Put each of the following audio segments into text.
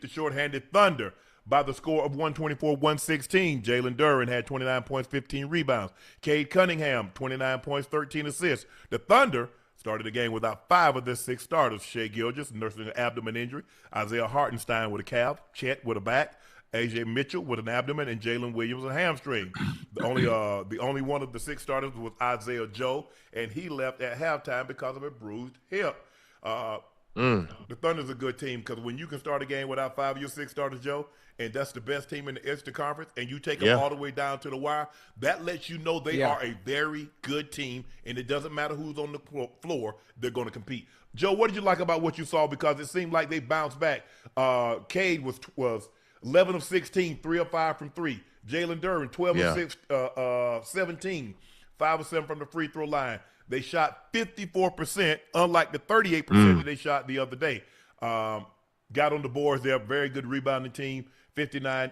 beat the shorthanded Thunder by the score of 124-116. Jalen Duren had 29 points, 15 rebounds. Cade Cunningham, 29 points, 13 assists. The Thunder started the game without 5 of their 6 starters. Shai Gilgeous nursing an abdomen injury. Isaiah Hartenstein with a calf. Chet with a back. AJ Mitchell with an abdomen, and Jalen Williams a hamstring. The only one of the 6 starters was Isaiah Joe, and he left at halftime because of a bruised hip. The Thunder's a good team because when you can start a game without 5 of your 6 starters, Joe, and that's the best team in the Eastern Conference, and you take them all the way down to the wire, that lets you know they are a very good team, and it doesn't matter who's on the floor, they're going to compete. Joe, what did you like about what you saw? Because it seemed like they bounced back. Cade was 11 of 16, 3 of 5 from 3. Jalen Duren, 12 of 6, 17, 5 of 7 from the free throw line. They shot 54%, unlike the 38% that they shot the other day. Got on the boards. They're a very good rebounding team. 59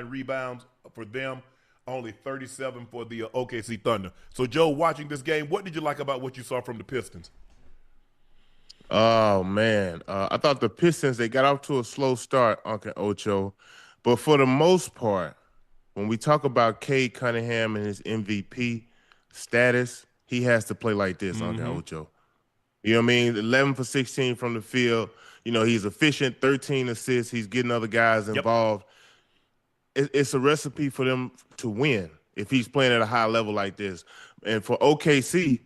rebounds for them, only 37 for the OKC Thunder. So, Joe, watching this game, what did you like about what you saw from the Pistons? Oh, man. I thought the Pistons, they got off to a slow start, Uncle Ocho. But for the most part, when we talk about Cade Cunningham and his MVP status, he has to play like this, Uncle Ocho. You know what I mean? 11 for 16 from the field. You know, he's efficient, 13 assists. He's getting other guys involved. It's a recipe for them to win if he's playing at a high level like this. And for OKC,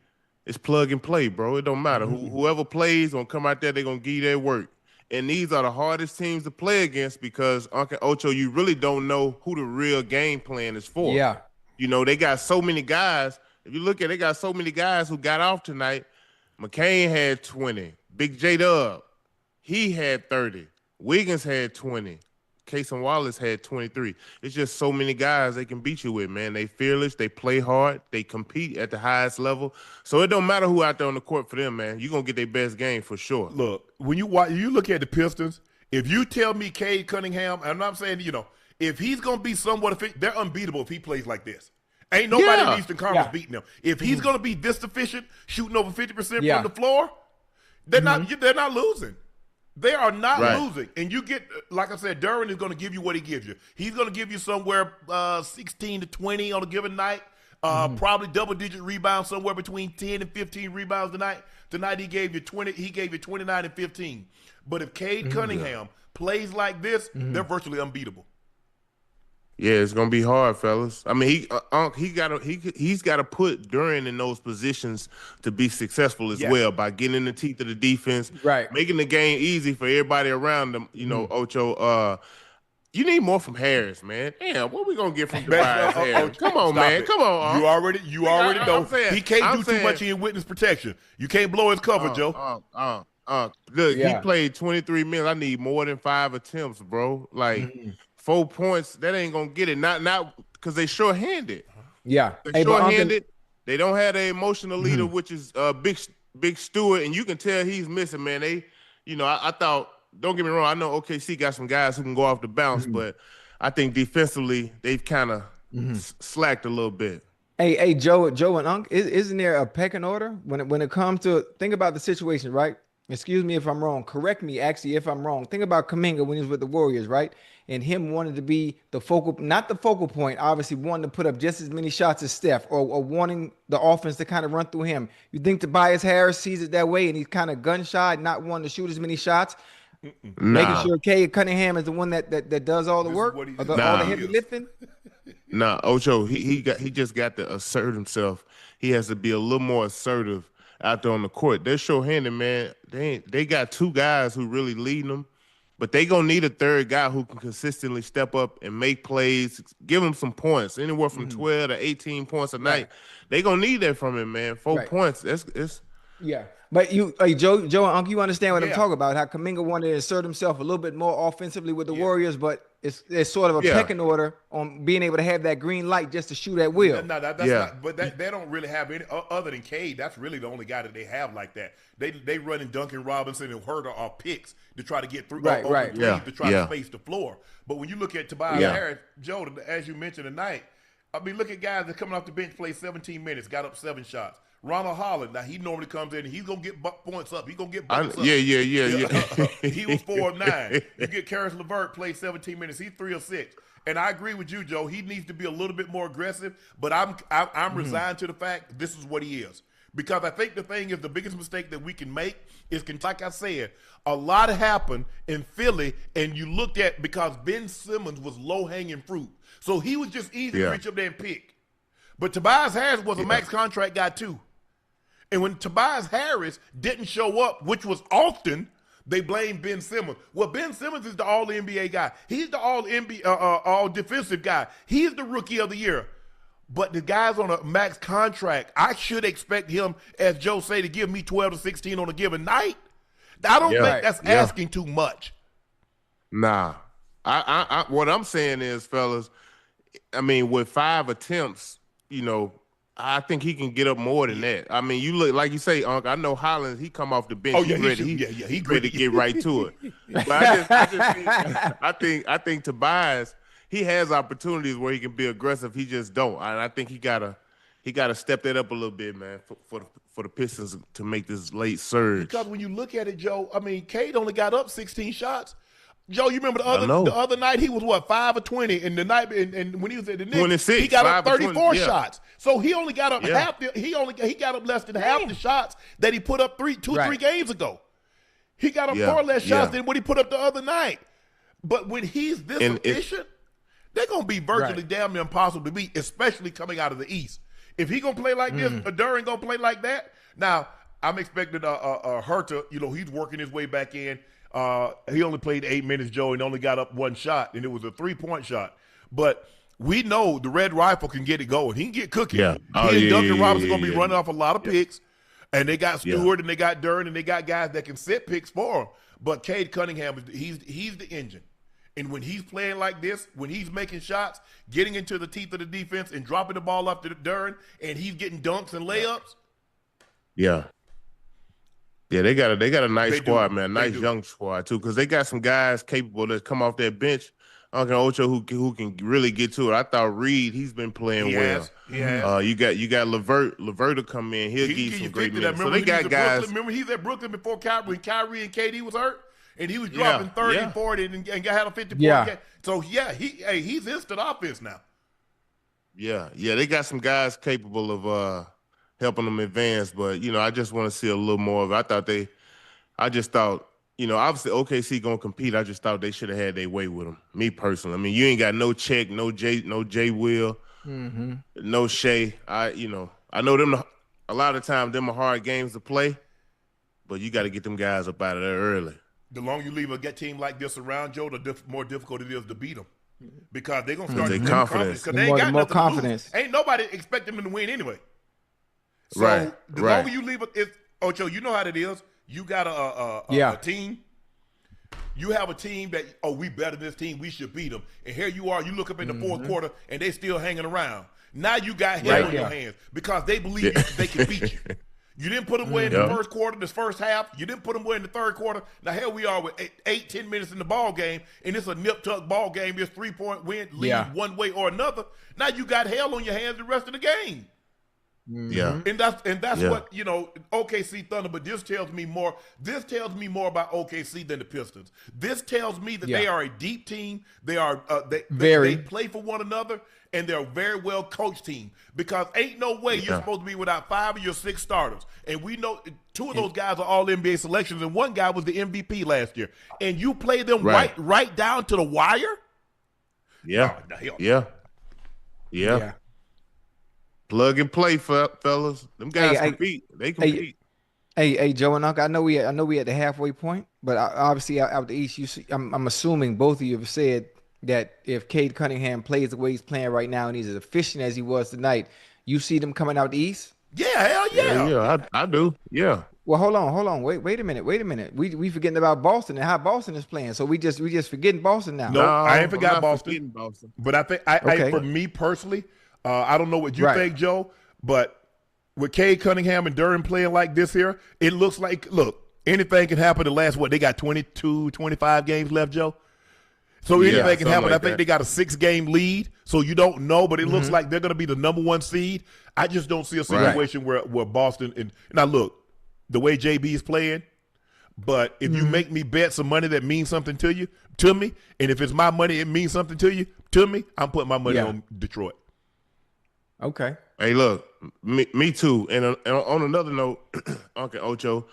it's plug and play, bro. It don't matter. Whoever plays gonna come out there, they're gonna give you their work. And these are the hardest teams to play against because, Uncle Ocho, you really don't know who the real game plan is for. Yeah. You know, they got so many guys. If you look at it, they got so many guys who got off tonight. McCain had 20. Big J-Dub, he had 30. Wiggins had 20. Casey Wallace had 23. It's just so many guys they can beat you with, man. They fearless. They play hard. They compete at the highest level. So it don't matter who out there on the court for them, man. You're going to get their best game for sure. Look, when you look at the Pistons, if you tell me Cade Cunningham, I'm not saying, if he's going to be somewhat efficient, they're unbeatable if he plays like this. Ain't nobody in the Eastern Conference beating them. If he's going to be this efficient, shooting over 50% from the floor, they're not losing. They are not losing. And you get, like I said, Duren is going to give you what he gives you. He's going to give you somewhere 16 to 20 on a given night, probably double-digit rebounds, somewhere between 10 and 15 rebounds tonight. Tonight he gave you 20. He gave you 29 and 15. But if Cade Cunningham plays like this, they're virtually unbeatable. Yeah, it's gonna be hard, fellas. I mean, he's got to put Duren in those positions to be successful as well by getting in the teeth of the defense, making the game easy for everybody around them. You know, Ocho. You need more from Harris, man. Damn, what we gonna get from Tobias Harris? Come on, man. Come on. You already know he can't do too much in witness protection. You can't blow his cover, Joe. Look, he played 23 minutes. I need more than 5 attempts, bro. Like. 4 points, that ain't gonna get it. Not because they short-handed. Yeah, they're short-handed. They don't have an emotional leader, which is Big Stewart, and you can tell he's missing. Man, I thought. Don't get me wrong. I know OKC got some guys who can go off the bounce, but I think defensively they've kind of slacked a little bit. Hey, Joe and Unc, isn't there a pecking order when it comes to think about the situation, right? Excuse me if I'm wrong. Correct me, actually, if I'm wrong. Think about Kuminga when he was with the Warriors, right? And him wanting to be not the focal point, obviously wanting to put up just as many shots as Steph or wanting the offense to kind of run through him. You think Tobias Harris sees it that way and he's kind of gun shy, not wanting to shoot as many shots? Making sure Cade Cunningham is the one that does all the work, all the heavy lifting? Nah, Ocho, he just got to assert himself. He has to be a little more assertive out there on the court. They're short-handed, man. They got 2 guys who really leading them, but they gonna need a third guy who can consistently step up and make plays, give them some points, anywhere from 12 to 18 points a night. They gonna need that from him, man. 4 points. Yeah. But Joe and Uncle, you understand what I'm talking about? How Kuminga wanted to assert himself a little bit more offensively with the Warriors, but it's sort of a pecking order on being able to have that green light just to shoot at will. No, that's not. But they don't really have any other than Cade. That's really the only guy that they have like that. They running Duncan Robinson and Huerter off picks to try to get through, to try to space the floor. But when you look at Tobias Harris, Joe, as you mentioned tonight, I mean, look at guys that coming off the bench, played 17 minutes, got up 7 shots. Ronald Holland, now he normally comes in and he's gonna get points up. He's gonna get buckets up. Yeah. He was 4 of 9. You get Karis LeVert, played 17 minutes. He's 3 of 6. And I agree with you, Joe. He needs to be a little bit more aggressive. But I'm resigned to the fact this is what he is. Because I think the thing is the biggest mistake that we can make is, like I said, a lot happened in Philly, and you looked at because Ben Simmons was low-hanging fruit. So he was just easy to reach up there and pick. But Tobias Harris was a max contract guy too. And when Tobias Harris didn't show up, which was often, they blamed Ben Simmons. Well, Ben Simmons is the all-NBA guy. He's the all-NBA, all-defensive guy. He's the rookie of the year. But the guy's on a max contract. I should expect him, as Joe say, to give me 12 to 16 on a given night. I don't think that's asking too much. Nah. I what I'm saying is, fellas, I mean, with 5 attempts, you know, I think he can get up more than that. I mean, you look like you say, Unc. I know Hollins. He come off the bench. Oh yeah, he's ready to get right to it. But I think Tobias, he has opportunities where he can be aggressive. He just don't. And I think he gotta step that up a little bit, man, for the Pistons to make this late surge. Because when you look at it, Joe, I mean, Cade only got up 16 shots. Joe, you remember the other night he was what, 5 of 20, and the night and when he was at the Knicks, 26, he got up 34 20, shots. So he only got up half. He got up less than half the shots that he put up 3 games ago. He got up far less shots than what he put up the other night. But when he's this efficient, they're gonna be virtually damn near impossible to beat, especially coming out of the East. If he gonna play like this, Duran gonna play like that. Now I'm expecting Herter. You know, he's working his way back in. He only played 8 minutes, Joe, and only got up 1 shot, and it was a 3-point shot. But we know the Red Rifle can get it going. He can get cooking. Yeah. He and Duncan Robinson going to be running off a lot of picks, and they got Stewart and they got Duran, and they got guys that can set picks for him. But Cade Cunningham, he's the engine. And when he's playing like this, when he's making shots, getting into the teeth of the defense and dropping the ball up to Duran, and he's getting dunks and layups. Yeah. Yeah, they got a nice squad, man. Nice young squad too, because they got some guys capable that come off that bench. Uncle Ocho who can really get to it. I thought Reed, he's been playing well. You got LeVert to come in. He'll give you some great minutes. So they got guys. Remember he's at Brooklyn before when Kyrie and KD was hurt, and he was dropping 30 and 40 and had a 50 point game. So he's instant offense now. Yeah, they got some guys capable of helping them advance, but you know, I just want to see a little more of it. I just thought, you know, obviously OKC gonna compete. I just thought they should have had their way with them. Me personally, I mean, you ain't got no Check, no Jay Will, no Shea. I know them. A lot of times, them are hard games to play, but you got to get them guys up out of there early. The longer you leave a team like this around, Joe, the more difficult it is to beat them because they're gonna start to lose confidence because they ain't got more nothing confidence. To lose. Ain't nobody expect them to win anyway. So the longer you leave it, Ocho, you know how it is. You got a team. You have a team that, we better than this team. We should beat them. And here you are. You look up in the fourth quarter, and they still hanging around. Now you got hell on your hands because they believe they can beat you. You didn't put them away in the first quarter, this first half. You didn't put them away in the third quarter. Now here we are with 10 minutes in the ball game, and it's a nip-tuck ball game. It's 3-point win, lead one way or another. Now you got hell on your hands the rest of the game. Yeah, and that's what, you know, OKC Thunder. But this tells me more. This tells me more about OKC than the Pistons. This tells me that they are a deep team. They are they play for one another, and they're a very well coached team. Because ain't no way you're supposed to be without 5 of your 6 starters. And we know 2 of those guys are all NBA selections, and one guy was the MVP last year. And you play them right down to the wire. Yeah. Plug and play, fellas. Them guys compete. They compete. Hey, Joe and Uncle. I know we at the halfway point, but obviously out the East, you see, I'm assuming both of you have said that if Cade Cunningham plays the way he's playing right now and he's as efficient as he was tonight, you see them coming out the East. Yeah, hell yeah. Yeah, I do. Yeah. Well, hold on. Wait a minute. We forgetting about Boston and how Boston is playing. So we just forgetting Boston now. No, I ain't forgot Boston. But I think I for me personally. I don't know what you think, Joe, but with Cade Cunningham and Duran playing like this here, it looks like, anything can happen the last, they got 22, 25 games left, Joe? So anything can happen. like I think that. they got a 6-game lead, so you don't know, but it looks like they're going to be the number 1 seed. I just don't see a situation where Boston and now look, the way JB is playing. But if you make me bet some money that means something to me, and if it's my money, it means something to me, I'm putting my money on Detroit. Okay. Hey, look, me too. And on another note, Uncle Ocho,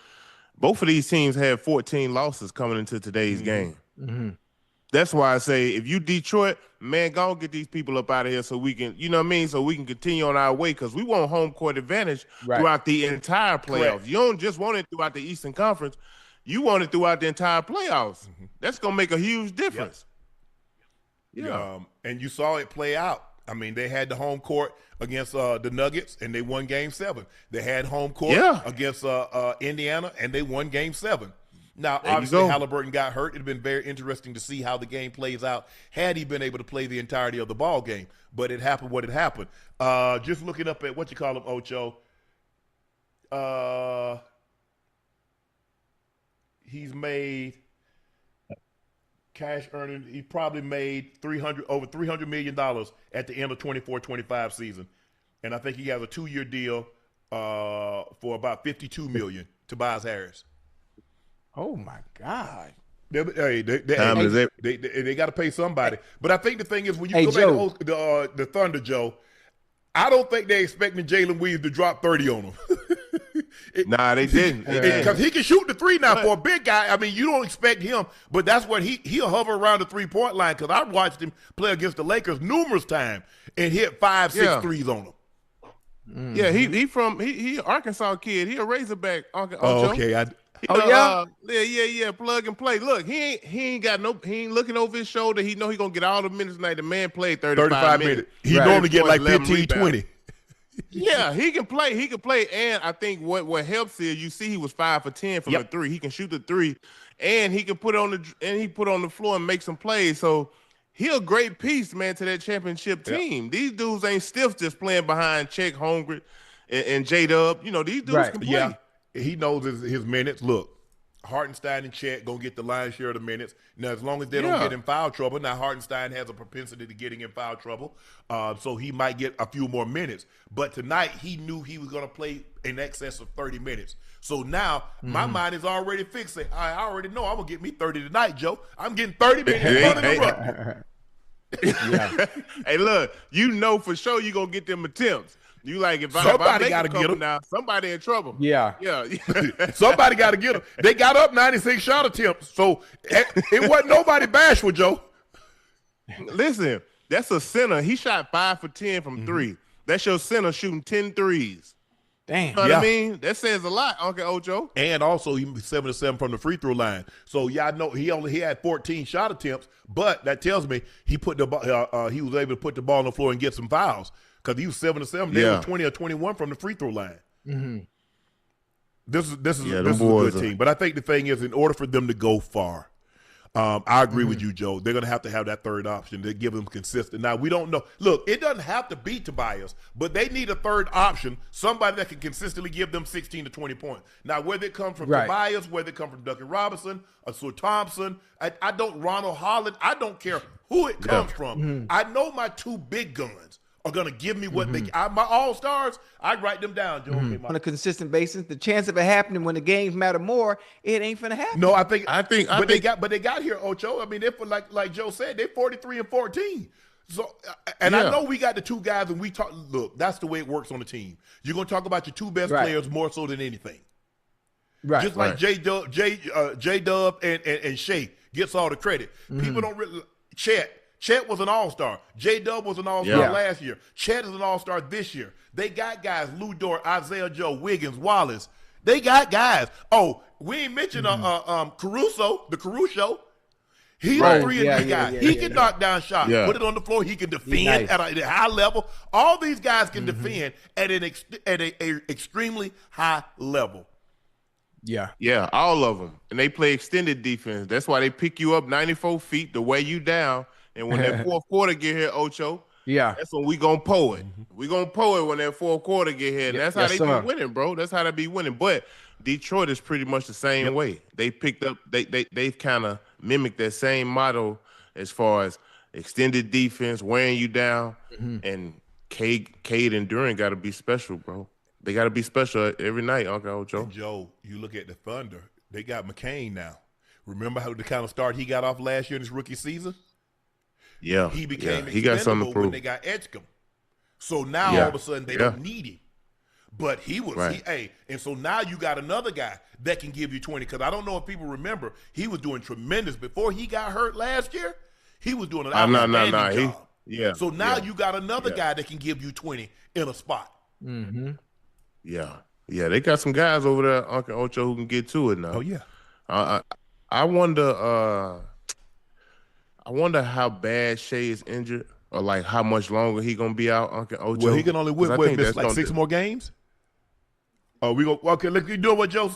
both of these teams had 14 losses coming into today's game. That's why I say, if you Detroit, man, go and get these people up out of here so we can, you know what I mean, so we can continue on our way, because we want home court advantage throughout the entire playoffs. Correct. You don't just want it throughout the Eastern Conference. You want it throughout the entire playoffs. That's going to make a huge difference. And you saw it play out. I mean, they had the home court against the Nuggets, and they won Game 7. They had home court against Indiana, and they won Game 7. Now, obviously, Halliburton got hurt. It would have been very interesting to see how the game plays out had he been able to play the entirety of the ball game. But it happened what it happened. Just looking up at what you call him, Ocho. He's made cash earnings. He probably made over $300 million at the end of 24-25 season. And I think he has a 2-year deal for about $52 million, Tobias Harris. Oh my God! They got to pay somebody. But I think the thing is, when you go back to the Thunder, Joe, I don't think they're expecting Jalen Williams to drop 30 on them. Nah, they didn't. Because he can shoot the three now for a big guy. I mean, you don't expect him, but that's what he'll hover around the 3-point line, because I watched him play against the Lakers numerous times and hit 5, 6 threes on them. Yeah, he Arkansas kid. He a Razorback. Okay. Plug and play. Look, he ain't looking over his shoulder. He know he gonna get all the minutes tonight. The man played 35 minutes. He normally get like 15, 20. Yeah, he can play. He can play, and I think what helps is you see he was 5 for 10 from the 3. He can shoot the 3, and he can put on the floor and make some plays. So he a great piece, man, to that championship team. These dudes ain't stiff just playing behind Chet Holmgren and J-Dub. You know, these dudes can play. Yeah, he knows his minutes. Look, Hartenstein and Chet gonna get the lion's share of the minutes. Now, as long as they don't get in foul trouble. Now, Hartenstein has a propensity to getting in foul trouble, so he might get a few more minutes. But tonight, he knew he was gonna play in excess of 30 minutes. So now, my mind is already fixed. I already know I'm gonna get me 30 tonight, Joe. I'm getting 30 minutes. Hey, look, you know for sure you gonna get them attempts. You like if somebody got to get them now, somebody in trouble. Yeah. Somebody got to get them. They got up 96 shot attempts, so it wasn't nobody bashful, Joe. Listen, that's a center. He shot 5 for 10 from 3. That's your center shooting 10 threes. Damn. You know what I mean? That says a lot, Uncle Ocho. And also, he was 7 of 7 from the free throw line. So y'all know he had 14 shot attempts, but that tells me he was able to put the ball on the floor and get some fouls. Because he was 7 of 7, they were 20 or 21 from the free throw line. This is a good team. But I think the thing is, in order for them to go far, I agree with you, Joe. They're going to have that third option to give them consistent. Now, we don't know. Look, it doesn't have to be Tobias, but they need a third option, somebody that can consistently give them 16 to 20 points. Now, whether it comes from Tobias, whether it comes from Duncan Robinson, or Sue Thompson, Ronald Holland, I don't care who it comes from. I know my 2 big guns are going to give me what my all-stars, I write them down, Joe. On a consistent basis, the chance of it happening when the games matter more, it ain't finna happen. No, I think they got here, Ocho. I mean, they're like Joe said, they're 43-14. So, and I know we got the 2 guys, and we talk. Look, that's the way it works on the team. You're going to talk about your 2 best players more so than anything. Right. Just like J-Dub and Shea gets all the credit. People don't really Chet was an all-star. J-Dub was an all-star last year. Chet is an all-star this year. They got guys, Lou Dort, Isaiah Joe, Wiggins, Wallace. They got guys. Oh, we ain't mentioned Caruso, the Caruso. He's a 3-and-D guy. He can knock down shots, put it on the floor. He can defend at a high level. All these guys can defend at an extremely high level. Yeah, all of them. And they play extended defense. That's why they pick you up 94 feet to weigh you down. And when that fourth quarter get here, Ocho, that's when we gonna pull it. We gonna pull it when that fourth quarter get here. And that's how they be winning, bro. That's how they be winning. But Detroit is pretty much the same way. They picked up. They've kind of mimicked that same model as far as extended defense, wearing you down, and Cade and Duran got to be special, bro. They got to be special every night, Uncle Ocho. And Joe, you look at the Thunder, they got McCain now. Remember how the kind of start he got off last year in his rookie season? Yeah. He became he got something to expendable when prove. they got Edgecombe. So now all of a sudden they don't need him. But he was, and so now you got another guy that can give you 20. Because I don't know if people remember, he was doing tremendous. Before he got hurt last year, he was doing an outstanding job. So now you got another guy that can give you 20 in a spot. Mm-hmm. Yeah. Yeah, they got some guys over there, Uncle Ocho, who can get to it now. Oh, yeah. I wonder how bad Shea is injured, or like how much longer he gonna be out, Uncle Ocho. Well, he can only miss like 6 more games. Oh, we go. Okay, look, you doing what Joe